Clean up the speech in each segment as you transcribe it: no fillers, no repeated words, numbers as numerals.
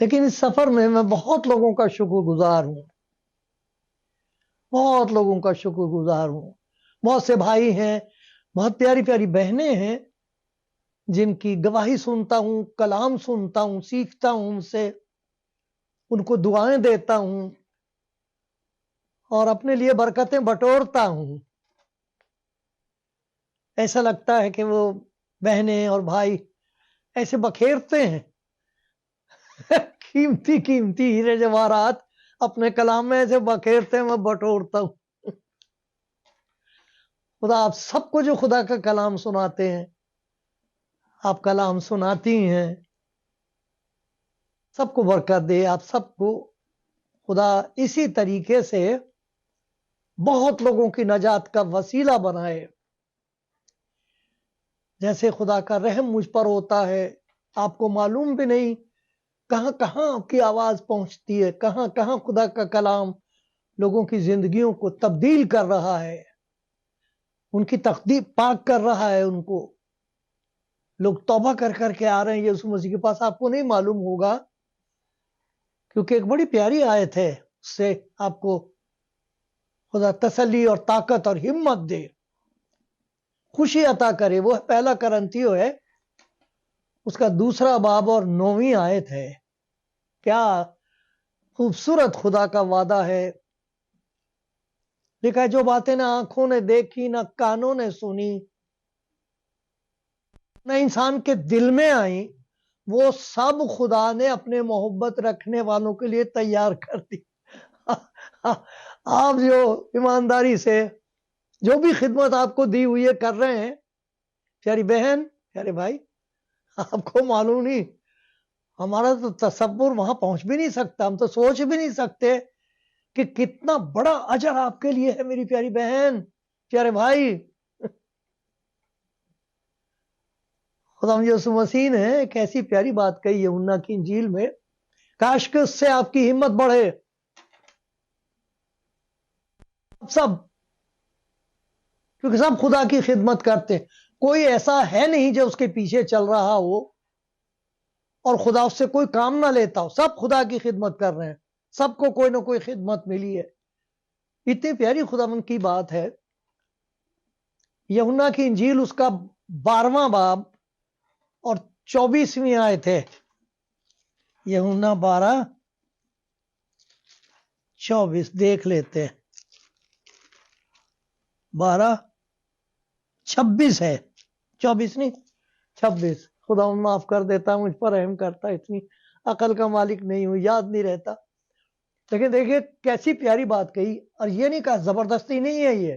لیکن اس سفر میں بہت لوگوں کا شکر گزار ہوں، بہت لوگوں کا شکر گزار ہوں۔ بہت سے بھائی ہیں، بہت پیاری پیاری بہنیں ہیں جن کی گواہی سنتا ہوں، کلام سنتا ہوں، سیکھتا ہوں ان سے، ان کو دعائیں دیتا ہوں اور اپنے لیے برکتیں بٹورتا ہوں۔ ایسا لگتا ہے کہ وہ بہنیں اور بھائی ایسے بکھیرتے ہیں قیمتی قیمتی ہیرے جواہرات اپنے کلام میں ایسے بکھیرتے ہیں، میں بٹورتا ہوں۔ خدا آپ سب کو جو خدا کا کلام سناتے ہیں، آپ کلام سناتی ہیں، سب کو برکت دے، آپ سب کو خدا اسی طریقے سے بہت لوگوں کی نجات کا وسیلہ بنائے۔ جیسے خدا کا رحم مجھ پر ہوتا ہے، آپ کو معلوم بھی نہیں کہاں کہاں آپ کی آواز پہنچتی ہے، کہاں کہاں خدا کا کلام لوگوں کی زندگیوں کو تبدیل کر رہا ہے، ان کی تقدیر پاک کر رہا ہے، ان کو لوگ توبہ کر کر کے آ رہے ہیں یسوع مسیح کے پاس۔ آپ کو نہیں معلوم ہوگا کیونکہ ایک بڑی پیاری آیت ہے، اس سے آپ کو خدا تسلی اور طاقت اور ہمت دے، خوشی عطا کرے۔ وہ پہلا کرنتھیو ہے، اس کا 2 باب اور 9 آیت ہے۔ کیا خوبصورت خدا کا وعدہ ہے، لکھا ہے جو باتیں نہ آنکھوں نے دیکھی، نہ کانوں نے سنی، نہ انسان کے دل میں آئیں، وہ سب خدا نے اپنے محبت رکھنے والوں کے لیے تیار کر دی۔ آپ جو ایمانداری سے جو بھی خدمت آپ کو دی ہوئی ہے کر رہے ہیں، پیاری بہن، پیارے بھائی، آپ کو معلوم نہیں، ہمارا تو تصور وہاں پہنچ بھی نہیں سکتا، ہم تو سوچ بھی نہیں سکتے کہ کتنا بڑا اجر آپ کے لیے ہے میری پیاری بہن، پیارے بھائی۔ خدا یسوع مسیح نے ایک ایسی پیاری بات کہی ہے یوحنا کی انجیل میں، کاش کہ اس سے آپ کی ہمت بڑھے۔ سب، کیونکہ سب خدا کی خدمت کرتے ہیں، کوئی ایسا ہے نہیں جو اس کے پیچھے چل رہا ہو اور خدا اس سے کوئی کام نہ لیتا ہو، سب خدا کی خدمت کر رہے ہیں، سب کو کوئی نہ کوئی خدمت ملی ہے۔ اتنی پیاری خداوند کی بات ہے، یوحنا کی انجیل اس کا 12واں باب اور 24ویں آیت ہے، یوحنا 12:24 دیکھ لیتے ہیں۔ 12:26 ہے، 24 نہیں 26۔ خدا معاف کر دیتا، مجھ پر رحم کرتا، اتنی عقل کا مالک نہیں ہوں، یاد نہیں رہتا۔ لیکن دیکھیے کیسی پیاری بات کہی، اور یہ نہیں کہا زبردستی نہیں ہے، یہ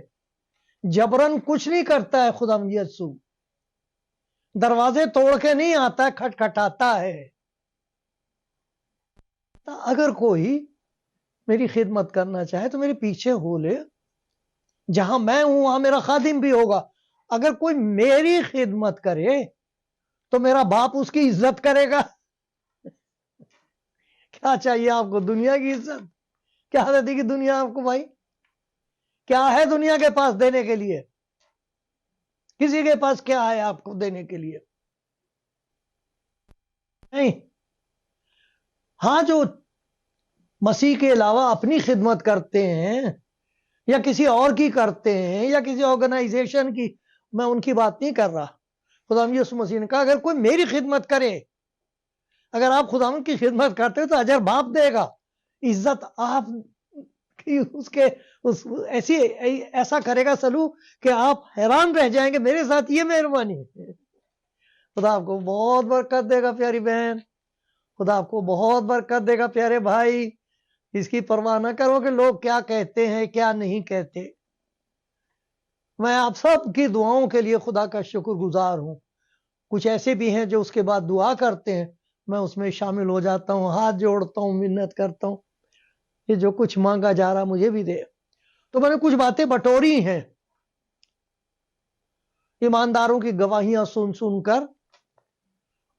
جبرن کچھ نہیں کرتا ہے خدا یسوع، دروازے توڑ کے نہیں آتا ہے، کھٹکھٹاتا ہے۔ اگر کوئی میری خدمت کرنا چاہے تو میرے پیچھے ہو لے، جہاں میں ہوں وہاں میرا خادم بھی ہوگا۔ اگر کوئی میری خدمت کرے تو میرا باپ اس کی عزت کرے گا۔ کیا چاہیے آپ کو؟ دنیا کی عزت؟ کیا دے گی دنیا آپ کو بھائی؟ کیا ہے دنیا کے پاس دینے کے لیے؟ کسی کے پاس کیا ہے آپ کو دینے کے لیے؟ نہیں۔ ہاں، جو مسیح کے علاوہ اپنی خدمت کرتے ہیں یا کسی اور کی کرتے ہیں یا کسی آرگنائزیشن کی، میں ان کی بات نہیں کر رہا۔ خدا یسوع مسیح نے کہا اگر کوئی میری خدمت کرے، اگر آپ خدا کی خدمت کرتے تو اجر باپ دے گا، عزت آپ کی ایسا کرے گا سلوک کہ آپ حیران رہ جائیں گے، میرے ساتھ یہ مہربانی ہے۔ خدا آپ کو بہت برکت دے گا پیاری بہن، خدا آپ کو بہت برکت دے گا پیارے بھائی۔ اس کی پرواہ نہ کرو کہ لوگ کیا کہتے ہیں کیا نہیں کہتے۔ میں آپ سب کی دعاؤں کے لیے خدا کا شکر گزار ہوں۔ کچھ ایسے بھی ہیں جو اس کے بعد دعا کرتے ہیں، میں اس میں شامل ہو جاتا ہوں، ہاتھ جوڑتا ہوں، منت کرتا ہوں، یہ جو کچھ مانگا جا رہا مجھے بھی دے۔ تو میں نے کچھ باتیں بٹوری ہیں ایمانداروں کی گواہیاں سن سن کر،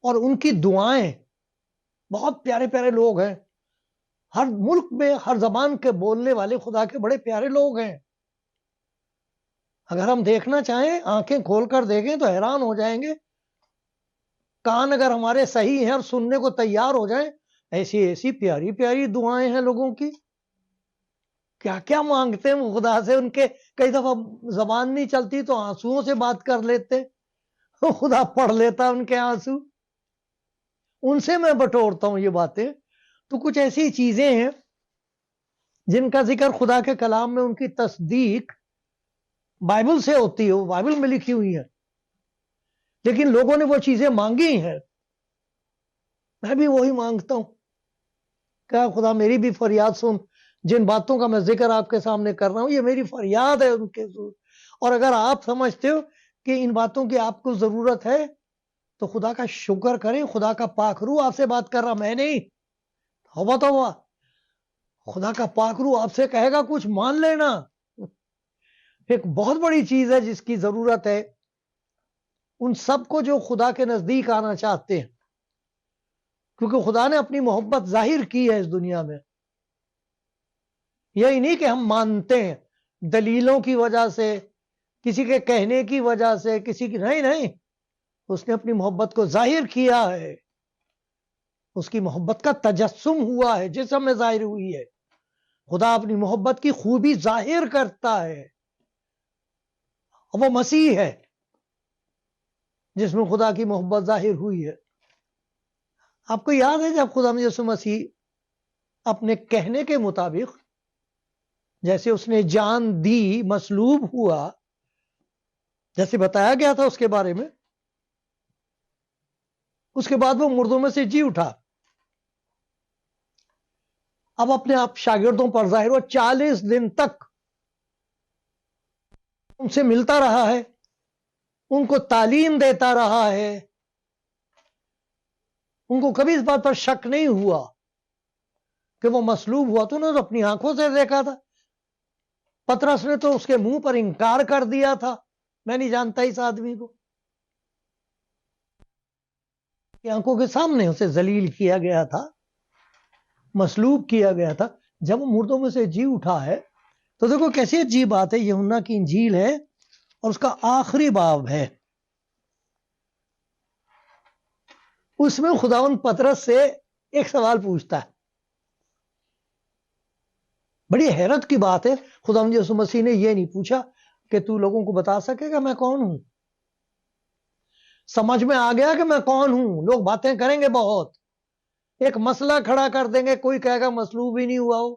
اور ان کی دعائیں، بہت پیارے پیارے لوگ ہیں، ہر ملک میں ہر زبان کے بولنے والے خدا کے بڑے پیارے لوگ ہیں۔ اگر ہم دیکھنا چاہیں، آنکھیں کھول کر دیکھیں تو حیران ہو جائیں گے۔ کان اگر ہمارے صحیح ہیں اور سننے کو تیار ہو جائیں ایسی ایسی پیاری پیاری دعائیں ہیں لوگوں کی، کیا کیا مانگتے ہیں وہ خدا سے. ان کے کئی دفعہ زبان نہیں چلتی تو آنسوؤں سے بات کر لیتے، خدا پڑھ لیتا ان کے آنسو. ان سے میں بٹورتا ہوں یہ باتیں. تو کچھ ایسی چیزیں ہیں جن کا ذکر خدا کے کلام میں ان کی تصدیق بائبل سے ہوتی ہے، وہ بائبل میں لکھی ہوئی ہے، لیکن لوگوں نے وہ چیزیں مانگی ہیں. میں بھی وہی مانگتا ہوں کہ خدا میری بھی فریاد سن. جن باتوں کا میں ذکر آپ کے سامنے کر رہا ہوں یہ میری فریاد ہے ان کے حضور. اور اگر آپ سمجھتے ہو کہ ان باتوں کی آپ کو ضرورت ہے تو خدا کا شکر کریں. خدا کا پاک روح آپ سے بات کر رہا، میں نہیں. توبہ توبہ، خدا کا پاک روح آپ سے کہے گا کچھ مان لینا. ایک بہت بڑی چیز ہے جس کی ضرورت ہے ان سب کو جو خدا کے نزدیک آنا چاہتے ہیں، کیونکہ خدا نے اپنی محبت ظاہر کی ہے اس دنیا میں. یہی نہیں کہ ہم مانتے ہیں دلیلوں کی وجہ سے، کسی کے کہنے کی وجہ سے، کسی کی نہیں. اس نے اپنی محبت کو ظاہر کیا ہے، اس کی محبت کا تجسم ہوا ہے، جسم میں ظاہر ہوئی ہے. خدا اپنی محبت کی خوبی ظاہر کرتا ہے، اور وہ مسیح ہے جس میں خدا کی محبت ظاہر ہوئی ہے. آپ کو یاد ہے جب خدا یسوع مسیح اپنے کہنے کے مطابق جیسے اس نے جان دی، مصلوب ہوا، جیسے بتایا گیا تھا اس کے بارے میں، اس کے بعد وہ مردوں میں سے جی اٹھا. اب اپنے آپ شاگردوں پر ظاہر ہوا، 40 دن تک ان سے ملتا رہا ہے، ان کو تعلیم دیتا رہا ہے. ان کو کبھی اس بات پر شک نہیں ہوا کہ وہ مصلوب ہوا. تو انہوں نے اپنی آنکھوں سے دیکھا تھا. پترس نے تو اس کے منہ پر انکار کر دیا تھا، میں نہیں جانتا اس آدمی کو. آنکھوں کے سامنے اسے ذلیل کیا گیا تھا، مصلوب کیا گیا تھا. جب وہ مردوں میں سے جی اٹھا ہے تو دیکھو کیسی عجیب بات ہے. یوحنا کی انجیل ہے اور اس کا آخری باب ہے. اس میں خداوند پترس سے ایک سوال پوچھتا ہے. بڑی حیرت کی بات ہے، خداوند یسوع مسیح نے یہ نہیں پوچھا کہ تو لوگوں کو بتا سکے گا میں کون ہوں. سمجھ میں آ گیا کہ میں کون ہوں. لوگ باتیں کریں گے، بہت ایک مسئلہ کھڑا کر دیں گے. کوئی کہے گا مصلوب ہی نہیں ہوا ہو،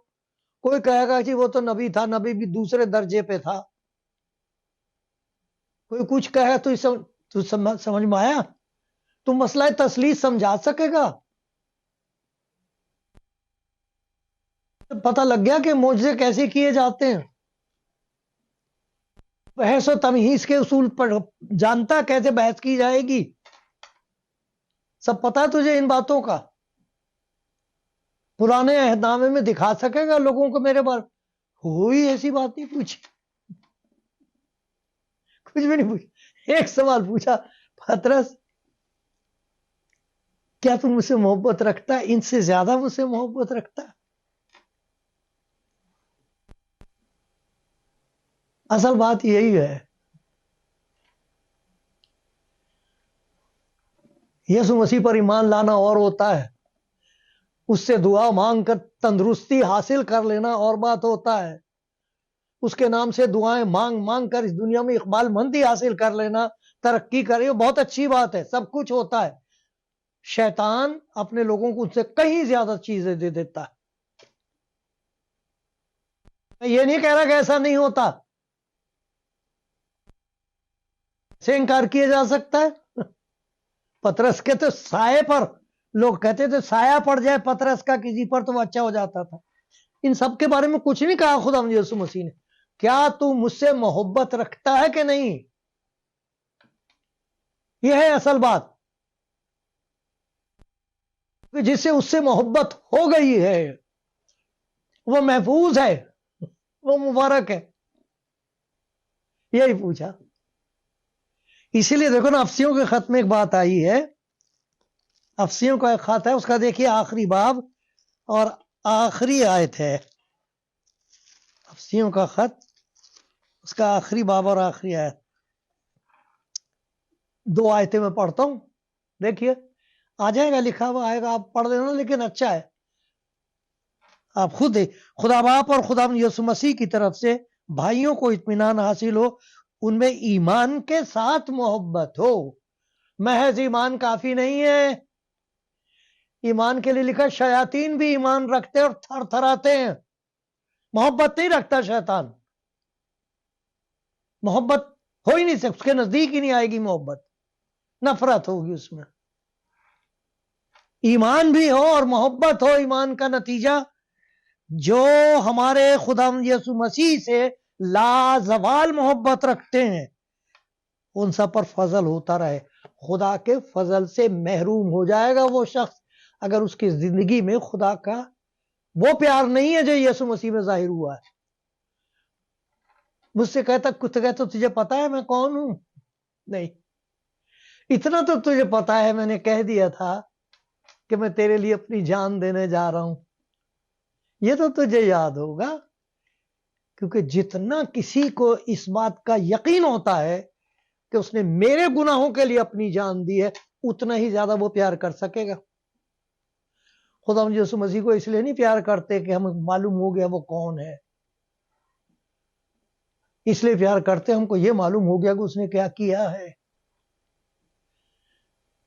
کوئی کہے گا کہ وہ تو نبی تھا، نبی بھی دوسرے درجے پہ تھا. کوئی کچھ کہے تو سمجھ میں آیا؟ تو مسئلہ تثلیث سمجھا سکے گا؟ پتہ لگ گیا کہ معجزے کیسے کیے جاتے ہیں. بحث و تمہیز کے اصول پر جانتا کیسے بحث کی جائے گی. سب پتا ہے تجھے ان باتوں کا. پرانے عہد نامے میں دکھا سکے گا لوگوں کو میرے بارے ہوئی ایسی بات نہیں پوچھی، کچھ بھی نہیں پوچھا. ایک سوال پوچھا، پترس کیا تم مجھ سے محبت رکھتا ہے؟ ان سے زیادہ مجھ سے محبت رکھتا ہے؟ اصل بات یہی ہے. یسوع مسیح پر ایمان لانا اور ہوتا ہے، اس سے دعا مانگ کر تندرستی حاصل کر لینا اور بات ہوتا ہے. اس کے نام سے دعائیں مانگ مانگ کر اس دنیا میں اقبال مندی حاصل کر لینا، ترقی کرے، بہت اچھی بات ہے. سب کچھ ہوتا ہے. شیطان اپنے لوگوں کو ان سے کہیں زیادہ چیزیں دے دیتا ہے. میں یہ نہیں کہہ رہا کہ ایسا نہیں ہوتا، سے انکار کیا جا سکتا ہے. پترس کے تو سائے پر لوگ کہتے تھے سایہ پڑ جائے پترس کا کسی پر تو وہ اچھا ہو جاتا تھا. ان سب کے بارے میں کچھ نہیں کہا خدا یسوع مسیح نے. کیا تو مجھ سے محبت رکھتا ہے کہ نہیں؟ یہ ہے اصل بات. جس سے اس سے محبت ہو گئی ہے وہ محفوظ ہے، وہ مبارک ہے. یہی پوچھا. اسی لیے دیکھو نا، افسیوں کے خط میں ایک بات آئی ہے. افسیوں کا ایک خط ہے، اس کا دیکھیے آخری باب اور آخری آیت ہے. افسیوں کا خط، اس کا آخری باب اور آخری آیت. 2 آیتیں میں پڑھتا ہوں، دیکھیے. آ جائے گا، لکھا ہوا آئے گا، آپ پڑھ لینا، لیکن اچھا ہے آپ خود خدا باپ اور خدا یسوع مسیح کی طرف سے بھائیوں کو اطمینان حاصل ہو، ان میں ایمان کے ساتھ محبت ہو۔ محض ایمان کافی نہیں ہے، ایمان کے لیے لکھا شیاطین بھی ایمان رکھتے اور تھر تھراتے ہیں، محبت نہیں رکھتا شیطان، محبت ہو ہی نہیں سکتی، اس کے نزدیک ہی نہیں آئے گی محبت، نفرت ہوگی اس میں۔ ایمان بھی ہو اور محبت ہو، ایمان کا نتیجہ جو ہمارے خدا یسوع مسیح سے لازوال محبت رکھتے ہیں ان سب پر فضل ہوتا رہے۔ خدا کے فضل سے محروم ہو جائے گا وہ شخص اگر اس کی زندگی میں خدا کا وہ پیار نہیں ہے جو یسوع مسیح میں ظاہر ہوا ہے۔ مجھ سے کہتا تجھے پتا ہے میں کون ہوں؟ نہیں، اتنا تو تجھے پتا ہے میں نے کہہ دیا تھا کہ میں تیرے لیے اپنی جان دینے جا رہا ہوں، یہ تو تجھے یاد ہوگا، کیونکہ جتنا کسی کو اس بات کا یقین ہوتا ہے کہ اس نے میرے گناہوں کے لیے اپنی جان دی ہے، اتنا ہی زیادہ وہ پیار کر سکے گا۔ خدا یسوع مسیح کو اس لیے نہیں پیار کرتے کہ ہمیں معلوم ہو گیا وہ کون ہے، اس لیے پیار کرتے ہم کو یہ معلوم ہو گیا کہ اس نے کیا کیا ہے۔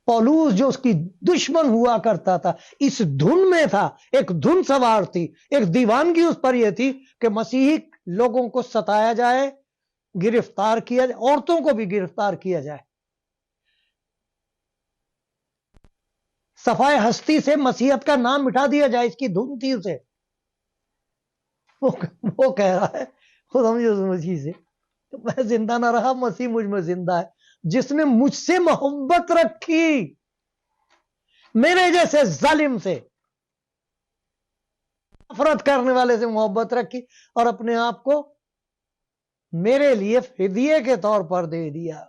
پولوس جو اس کی دشمن ہوا کرتا تھا، اس دھن میں تھا، ایک دھن سوار تھی، ایک دیوانگی اس پر یہ تھی کہ مسیحی لوگوں کو ستایا جائے، گرفتار کیا جائے، عورتوں کو بھی گرفتار کیا جائے، صفائے ہستی سے مسیحیت کا نام مٹا دیا جائے، اس کی دھن تھی اسے۔ وہ کہہ رہا ہے خدا یسوع مسیح سے، میں زندہ نہ رہا، مسیح مجھ میں زندہ ہے، جس نے مجھ سے محبت رکھی، میرے جیسے ظالم سے، نفرت کرنے والے سے محبت رکھی اور اپنے آپ کو میرے لیے فدیے کے طور پر دے دیا۔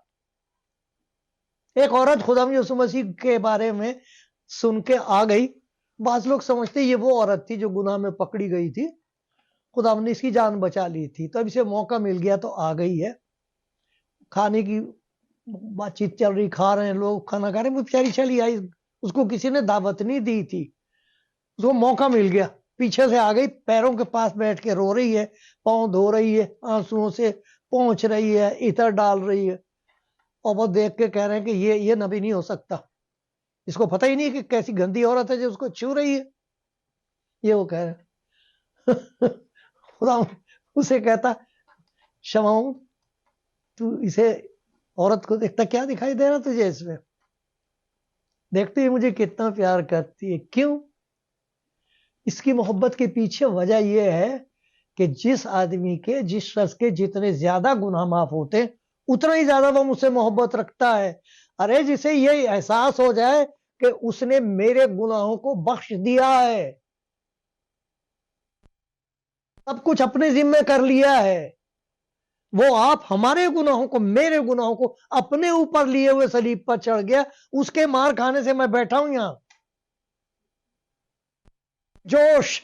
ایک عورت خدا یسوع مسیح کے بارے میں سن کے آ گئی، بعض لوگ سمجھتے یہ وہ عورت تھی جو گناہ میں پکڑی گئی تھی، خدا نے اس کی جان بچا لی تھی تو اب اسے موقع مل گیا تو آ گئی ہے، کھانے کی بات چیت چل رہی، کھا رہے ہیں لوگ، کھانا کھا رہے ہیں، وہ بیچاری چلی آئی، اس کو کسی نے دعوت نہیں دی تھی، اس کو موقع مل گیا، پیچھے سے آ گئی، پیروں کے پاس بیٹھ کے رو رہی ہے، پاؤں دھو رہی ہے، آنسوؤں سے پہنچ رہی ہے، عطر ڈال رہی ہے، اور وہ دیکھ کے کہہ رہے ہیں کہ یہ نبی نہیں ہو سکتا، اس کو پتہ ہی نہیں کہ کیسی گندی عورت ہے جو اس کو چھو رہی ہے، یہ وہ کہہ رہے ہیں۔ خدا اسے کہتا شمعون تو اسے عورت کو دیکھتا کیا دکھائی دے رہا تجھے اس میں؟ دیکھتے ہی مجھے کتنا پیار کرتی ہے، کیوں؟ اس کی محبت کے پیچھے وجہ یہ ہے کہ جس آدمی کے، جس شخص کے جتنے زیادہ گناہ معاف ہوتے اتنا ہی زیادہ وہ مجھ سے محبت رکھتا ہے۔ ارے جسے یہ احساس ہو جائے کہ اس نے میرے گناہوں کو بخش دیا ہے، سب کچھ اپنے ذمہ کر لیا ہے، وہ آپ ہمارے گناہوں کو، میرے گناہوں کو اپنے اوپر لیے ہوئے صلیب پر چڑھ گیا، اس کے مار کھانے سے میں بیٹھا ہوں یہاں، جوش،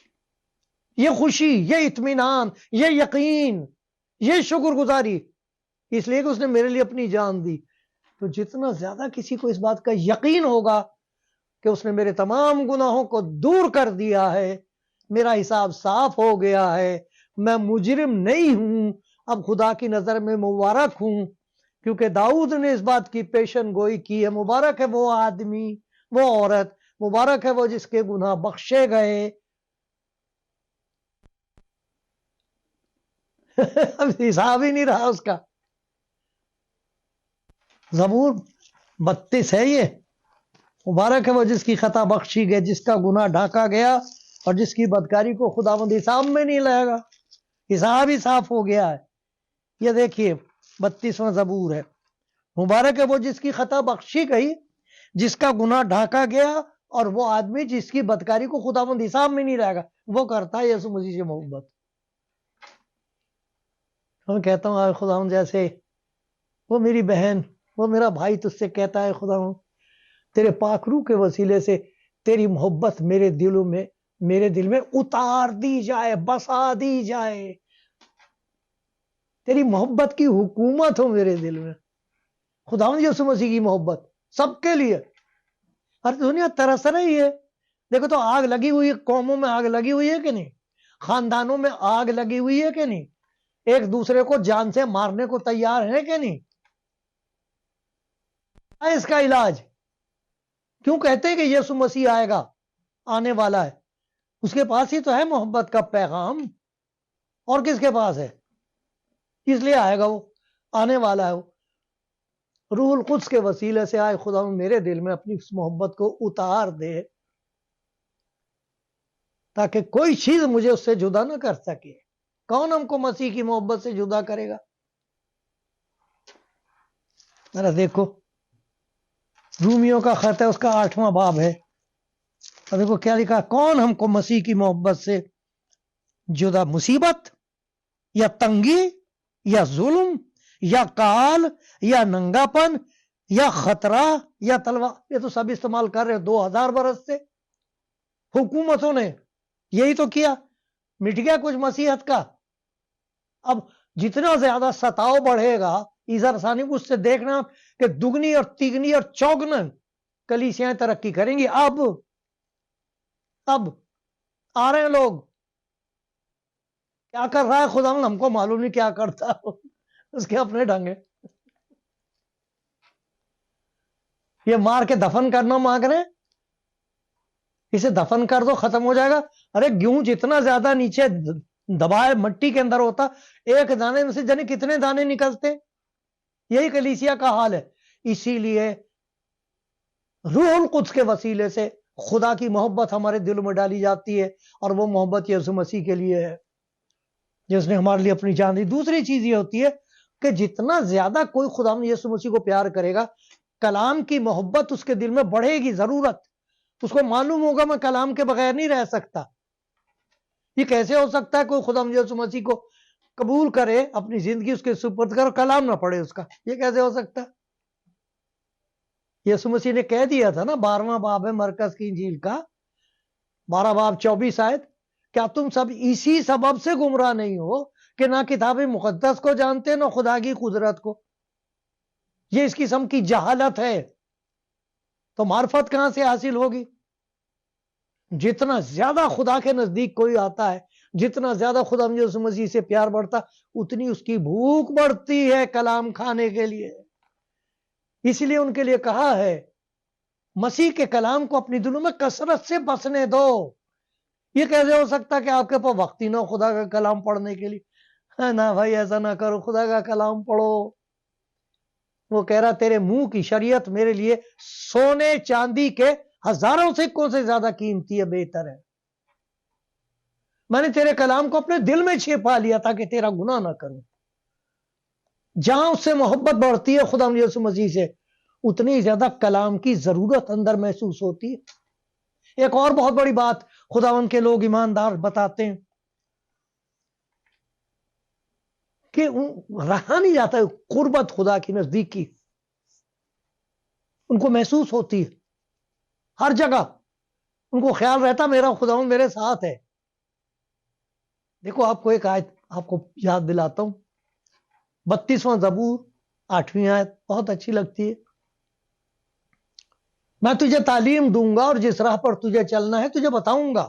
یہ خوشی، یہ اطمینان، یہ یقین، یہ شکر گزاری، اس لیے کہ اس نے میرے لیے اپنی جان دی۔ تو جتنا زیادہ کسی کو اس بات کا یقین ہوگا کہ اس نے میرے تمام گناہوں کو دور کر دیا ہے، میرا حساب صاف ہو گیا ہے، میں مجرم نہیں ہوں، اب خدا کی نظر میں مبارک ہوں، کیونکہ داؤد نے اس بات کی پیشن گوئی کی ہے، مبارک ہے وہ آدمی، وہ عورت، مبارک ہے وہ جس کے گناہ بخشے گئے۔ اب حساب ہی نہیں رہا اس کا۔ زبور 32 ہے یہ، مبارک ہے وہ جس کی خطا بخشی گئی، جس کا گناہ ڈھانکا گیا اور جس کی بدکاری کو خداوند حساب میں نہیں لائے گا، حساب ہی صاف ہو گیا ہے۔ یہ دیکھیے 32واں زبور ہے، مبارک ہے وہ جس کی خطا بخشی گئی، جس کا گناہ ڈھانکا گیا، اور وہ آدمی جس کی بدکاری کو خداوند حساب میں نہیں لائے گا، وہ کرتا ہے یسوع مسیح سے محبت۔ میں کہتا ہوں آئے خداوند، جیسے وہ میری بہن، وہ میرا بھائی تجھ سے کہتا ہے خداوند تیرے پاک روح کے وسیلے سے تیری محبت میرے دل میں اتار دی جائے، بسا دی جائے، تیری محبت کی حکومت ہو میرے دل میں۔ خداوند یسوع مسیح کی محبت سب کے لیے، ہر دنیا ترس رہی ہے. دیکھو تو آگ لگی ہوئی ہے، قوموں میں آگ لگی ہوئی ہے کہ نہیں، خاندانوں میں آگ لگی ہوئی ہے کہ نہیں، ایک دوسرے کو جان سے مارنے کو تیار ہے کہ نہیں. اس کا علاج کیوں کہتے ہیں کہ یسوع مسیح آئے گا، آنے والا ہے؟ اس کے پاس ہی تو ہے محبت کا پیغام، اور کس کے پاس ہے؟ اس لیے آئے گا، وہ آنے والا ہے. وہ روح القدس کے وسیلے سے آئے خدا میرے دل میں اپنی اس محبت کو اتار دے، تاکہ کوئی چیز مجھے اس سے جدا نہ کر سکے. کون ہم کو مسیح کی محبت سے جدا کرے گا؟ ذرا دیکھو رومیوں کا خط ہے، اس کا 8واں باب ہے، اور دیکھو کیا لکھا، کون ہم کو مسیح کی محبت سے جدا؟ مصیبت یا تنگی یا ظلم یا کال یا ننگا پن یا خطرہ یا تلوار. یہ تو سب استعمال کر رہے 2000 برس سے. حکومتوں نے یہی تو کیا. مٹ گیا کچھ مسیحت کا. اب جتنا زیادہ ستاؤ بڑھے گا، ادھر ثانی اس سے دیکھنا کہ دگنی اور تیگنی اور چوگنا کلیسیاں ترقی کریں گی. اب آ رہے ہیں لوگ. کیا کر رہا ہے خدا ہم کو معلوم نہیں کیا کرتا، اس کے اپنے ڈھنگ ہے. یہ مار کے دفن کرنا مانگ رہے ہیں، اسے دفن کر دو ختم ہو جائے گا. ارے گیہوں جتنا زیادہ نیچے دبائے مٹی کے اندر ہوتا، ایک دانے میں سے جانے کتنے دانے نکلتے. یہی کلیسیا کا حال ہے. اسی لیے روح القدس کے وسیلے سے خدا کی محبت ہمارے دل میں ڈالی جاتی ہے، اور وہ محبت یسوع مسیح کے لیے ہے جس نے ہمارے لیے اپنی جان دی. دوسری چیز یہ ہوتی ہے کہ جتنا زیادہ کوئی خدا یسوع مسیح کو پیار کرے گا، کلام کی محبت اس کے دل میں بڑھے گی. ضرورت اس کو معلوم ہوگا میں کلام کے بغیر نہیں رہ سکتا. یہ کیسے ہو سکتا ہے کوئی خدا یسوع مسیح کو قبول کرے، اپنی زندگی اس کے سپرد کرے، کلام نہ پڑھے اس کا؟ یہ کیسے ہو سکتا؟ یسوع مسیح نے کہہ دیا تھا نا، 12واں باب ہے مرکز کی انجیل کا، 12 باب 24 آیت، کیا تم سب اسی سبب سے گمراہ نہیں ہو کہ نہ کتاب مقدس کو جانتے نہ خدا کی قدرت کو؟ یہ اس قسم کی جہالت ہے تو معرفت کہاں سے حاصل ہوگی؟ جتنا زیادہ خدا کے نزدیک کوئی آتا ہے، جتنا زیادہ خدا یسوع مسیح سے پیار بڑھتا، اتنی اس کی بھوک بڑھتی ہے کلام کھانے کے لیے. اس لیے ان کے لیے کہا ہے مسیح کے کلام کو اپنی دلوں میں کثرت سے بسنے دو. یہ کیسے ہو سکتا کہ آپ کے پاس وقت ہی نہ خدا کا کلام پڑھنے کے لیے؟ نہ بھائی ایسا نہ کرو، خدا کا کلام پڑھو. وہ کہہ رہا تیرے منہ کی شریعت میرے لیے سونے چاندی کے ہزاروں سکوں سے زیادہ قیمتی ہے، بہتر ہے. میں نے تیرے کلام کو اپنے دل میں چھپا لیا تاکہ تیرا گناہ نہ کروں. جہاں اس سے محبت بڑھتی ہے خدا یسوع مسیح سے، اتنی زیادہ کلام کی ضرورت اندر محسوس ہوتی ہے. ایک اور بہت بڑی بات خداوند کے لوگ ایماندار بتاتے ہیں کہ رہا نہیں جاتا ہے قربت خدا کی نزدیکی، ان کو محسوس ہوتی ہے ہر جگہ. ان کو خیال رہتا میرا خداوند میرے ساتھ ہے. دیکھو آپ کو ایک آیت آپ کو یاد دلاتا ہوں، 32واں زبور 8ویں آیت بہت اچھی لگتی ہے. میں تجھے تعلیم دوں گا اور جس راہ پر تجھے چلنا ہے تجھے بتاؤں گا.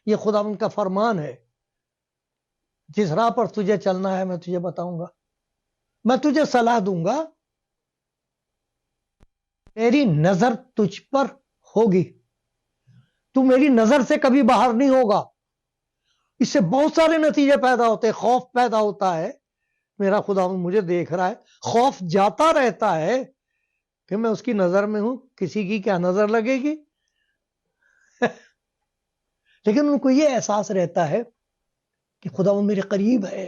یہ خداوند کا فرمان ہے، جس راہ پر تجھے چلنا ہے میں تجھے بتاؤں گا. میں تجھے صلاح دوں گا، میری نظر تجھ پر ہوگی، تو میری نظر سے کبھی باہر نہیں ہوگا. اس سے بہت سارے نتیجے پیدا ہوتے ہیں. خوف پیدا ہوتا ہے، میرا خداوند مجھے دیکھ رہا ہے. خوف جاتا رہتا ہے کہ میں اس کی نظر میں ہوں، کسی کی کیا نظر لگے گی. لیکن ان کو یہ احساس رہتا ہے کہ خداوند میرے قریب ہے.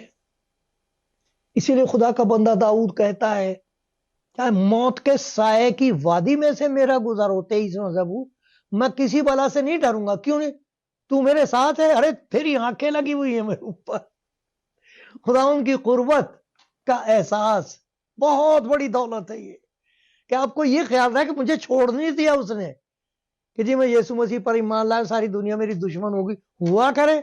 اسی لیے خدا کا بندہ داؤد کہتا ہے چاہے موت کے سائے کی وادی میں سے میرا گزر ہو، 23واں زبور، میں کسی بلا سے نہیں ڈروں گا. کیوں نہیں؟ تو میرے ساتھ ہے. ارے تیری آنکھیں لگی ہوئی ہیں میرے اوپر. خداوند کی قربت کا احساس بہت بڑی دولت ہے. یہ کہ آپ کو یہ خیال رہا کہ مجھے چھوڑ نہیں دیا اس نے، کہ جی میں یسوع مسیح پر ایمان لایا ساری دنیا میری دشمن ہوگی. ہوا کرے،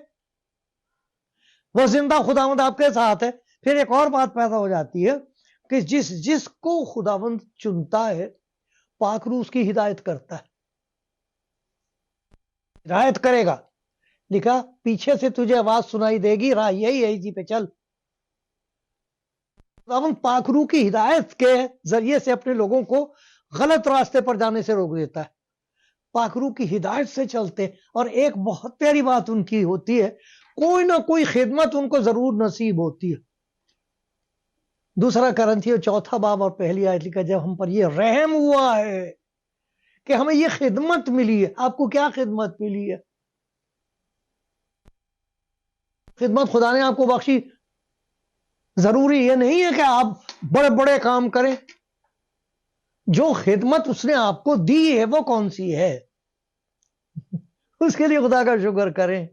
وہ زندہ خداوند آپ کے ساتھ ہے. پھر ایک اور بات پیدا ہو جاتی ہے کہ جس کو خداوند چنتا ہے پاک روح اس کی ہدایت کرتا ہے. ہدایت کرے گا. لکھا پیچھے سے تجھے آواز سنائی دے گی، راہ یہی ہے اسی پہ چل. خداوند پاک روح کی ہدایت کے ذریعے سے اپنے لوگوں کو غلط راستے پر جانے سے روک دیتا ہے. پاک روح کی ہدایت سے چلتے. اور ایک بہت پیاری بات ان کی ہوتی ہے، کوئی نہ کوئی خدمت ان کو ضرور نصیب ہوتی ہے. دوسرا کرنتھیوں 4 باب اور پہلی آیت لکھا، جب ہم پر یہ رحم ہوا ہے کہ ہمیں یہ خدمت ملی ہے. آپ کو کیا خدمت ملی ہے؟ خدمت خدا نے آپ کو بخشی. ضروری یہ نہیں ہے کہ آپ بڑے بڑے کام کریں. جو خدمت اس نے آپ کو دی ہے وہ کون سی ہے؟ اس کے لیے خدا کا شکر کریں.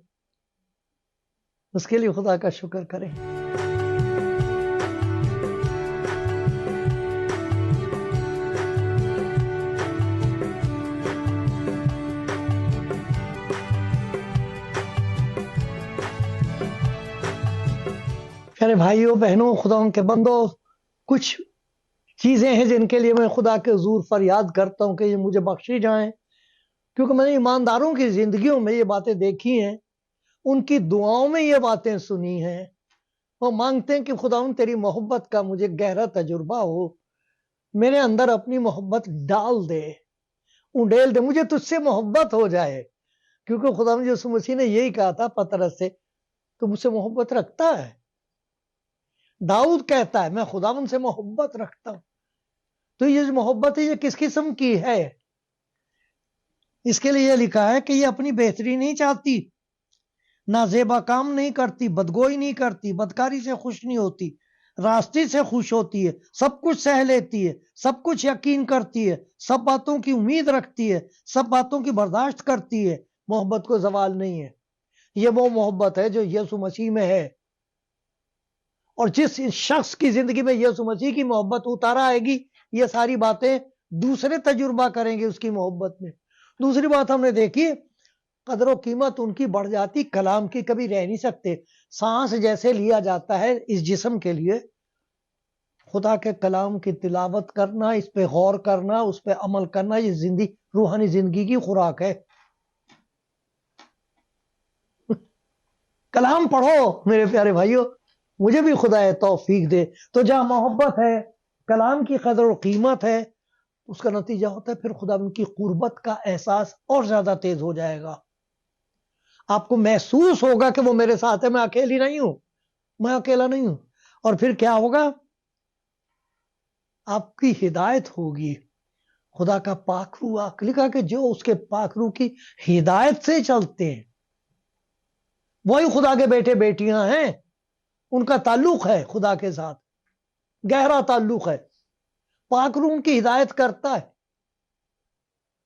اس کے لیے خدا کا شکر کریں. میرے بھائیوں بہنوں، خدا ان کے بندوں، کچھ چیزیں ہیں جن کے لیے میں خدا کے حضور فریاد کرتا ہوں کہ یہ مجھے بخشی جائیں، کیونکہ میں نے ایمانداروں کی زندگیوں میں یہ باتیں دیکھی ہیں، ان کی دعاؤں میں یہ باتیں سنی ہیں. وہ مانگتے ہیں کہ خدا ان تیری محبت کا مجھے گہرا تجربہ ہو، میرے اندر اپنی محبت ڈال دے، اونڈیل دے، مجھے تجھ سے محبت ہو جائے. کیونکہ خدا یسوع مسیح نے یہی کہا تھا پطرس سے، تو مجھ سے محبت رکھتا ہے. داؤد کہتا ہے میں خداوند سے محبت رکھتا ہوں. تو یہ جو محبت ہے یہ کس قسم کی ہے؟ اس کے لیے یہ لکھا ہے کہ یہ اپنی بہتری نہیں چاہتی، نہ زیبا کام نہیں کرتی، بدگوئی نہیں کرتی، بدکاری سے خوش نہیں ہوتی، راستے سے خوش ہوتی ہے، سب کچھ سہ لیتی ہے، سب کچھ یقین کرتی ہے، سب باتوں کی امید رکھتی ہے، سب باتوں کی برداشت کرتی ہے. محبت کو زوال نہیں ہے. یہ وہ محبت ہے جو یسوع مسیح میں ہے. اور جس شخص کی زندگی میں یسوع مسیح کی محبت اتارا آئے گی، یہ ساری باتیں دوسرے تجربہ کریں گے اس کی محبت میں. دوسری بات ہم نے دیکھی، قدر و قیمت ان کی بڑھ جاتی، کلام کی کبھی رہ نہیں سکتے. سانس جیسے لیا جاتا ہے اس جسم کے لیے، خدا کے کلام کی تلاوت کرنا، اس پہ غور کرنا، اس پہ عمل کرنا، یہ زندگی، روحانی زندگی کی خوراک ہے. کلام پڑھو میرے پیارے بھائیوں، مجھے بھی خدا توفیق دے. تو جہاں محبت ہے، کلام کی قدر و قیمت ہے، اس کا نتیجہ ہوتا ہے پھر خدا ان کی قربت کا احساس اور زیادہ تیز ہو جائے گا. آپ کو محسوس ہوگا کہ وہ میرے ساتھ ہے، میں اکیلی نہیں ہوں، میں اکیلا نہیں ہوں. اور پھر کیا ہوگا؟ آپ کی ہدایت ہوگی. خدا کا پاک روح، لکھا کہ جو اس کے پاک روح کی ہدایت سے چلتے ہیں وہی خدا کے بیٹے بیٹیاں ہیں. ان کا تعلق ہے خدا کے ساتھ، گہرا تعلق ہے. پاک روح کی ہدایت کرتا ہے.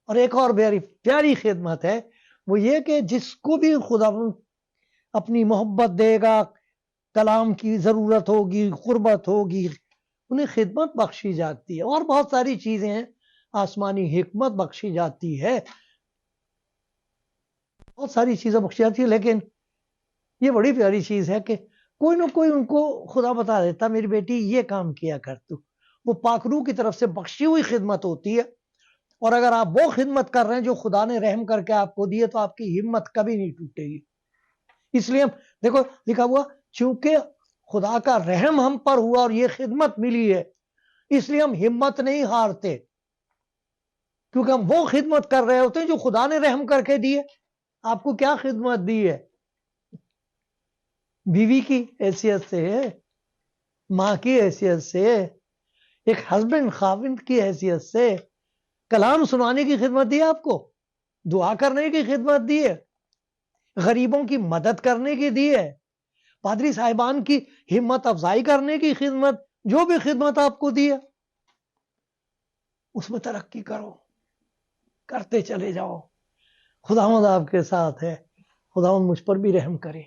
اور ایک اور پیاری خدمت ہے، وہ یہ کہ جس کو بھی خدا اپنی محبت دے گا، کلام کی ضرورت ہوگی، قربت ہوگی، انہیں خدمت بخشی جاتی ہے. اور بہت ساری چیزیں ہیں، آسمانی حکمت بخشی جاتی ہے، بہت ساری چیزیں بخشی جاتی ہے. لیکن یہ بڑی پیاری چیز ہے کہ کوئی نہ کوئی ان کو خدا بتا دیتا میری بیٹی یہ کام کیا کر تو. وہ پاک روح کی طرف سے بخشی ہوئی خدمت ہوتی ہے. اور اگر آپ وہ خدمت کر رہے ہیں جو خدا نے رحم کر کے آپ کو دی ہے، تو آپ کی ہمت کبھی نہیں ٹوٹے گی. اس لیے دیکھو لکھا ہوا، چونکہ خدا کا رحم ہم پر ہوا اور یہ خدمت ملی ہے، اس لیے ہم ہمت نہیں ہارتے، کیونکہ ہم وہ خدمت کر رہے ہوتے ہیں جو خدا نے رحم کر کے دی ہے. آپ کو کیا خدمت دی ہے؟ بیوی کی حیثیت سے، ماں کی حیثیت سے، ایک ہسبینڈ خاوند کی حیثیت سے. کلام سنانے کی خدمت دی ہے آپ کو، دعا کرنے کی خدمت دی ہے، غریبوں کی مدد کرنے کی دی ہے، پادری صاحبان کی ہمت افزائی کرنے کی خدمت، جو بھی خدمت آپ کو دی ہے اس میں ترقی کرو، کرتے چلے جاؤ. خداوند آپ کے ساتھ ہے. خداوند مجھ پر بھی رحم کرے.